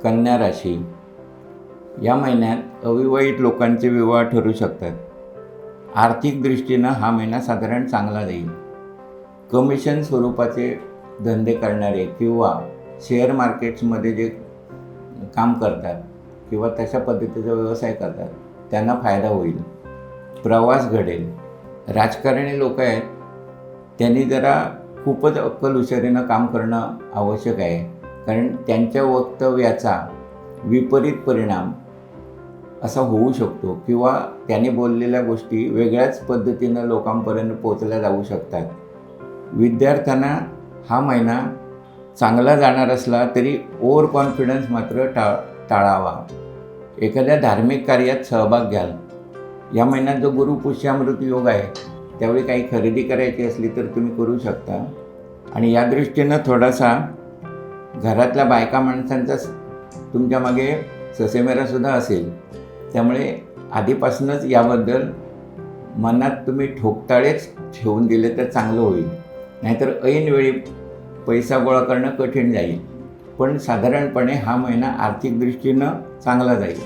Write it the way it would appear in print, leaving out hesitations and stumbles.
कन्या राशी या महिन्यात अविवाहित लोकांचे विवाह ठरू शकतात. आर्थिक दृष्टीनं हा महिना साधारण चांगला जाईल. कमिशन स्वरूपाचे धंदे करणारे किंवा शेअर मार्केट्समध्ये जे काम करतात किंवा तशा पद्धतीचा व्यवसाय करतात त्यांना फायदा होईल. प्रवास घडेल. राजकारणी लोक आहेत त्यांनी जरा खूपच अक्कलहुशारीनं काम करणं आवश्यक आहे, कारण त्यांच्या वक्तव्याचा विपरीत परिणाम असा होऊ शकतो किंवा त्यांनी बोललेल्या गोष्टी वेगळ्याच पद्धतीनं लोकांपर्यंत पोचल्या जाऊ शकतात. विद्यार्थ्यांना हा महिना चांगला जाणार असला तरी ओव्हर कॉन्फिडन्स मात्र टाळावा. एखाद्या धार्मिक कार्यात सहभाग घ्याल. या महिन्यात जो गुरु पुष्यामृत योग आहे त्यावेळी काही खरेदी करायची असली तर तुम्ही करू शकता. आणि या दृष्टीनं थोडासा घरातल्या बायका माणसांचा तुमच्या मागे ससेमेरासुद्धा असेल, त्यामुळे आधीपासूनच याबद्दल मनात तुम्ही ठोकताळेच ठेवून दिले तर चांगलं होईल. नाहीतर ऐनवेळी पैसा गोळा करणं कठीण जाईल. पण साधारणपणे हा महिना आर्थिक दृष्टीनं चांगला जाईल.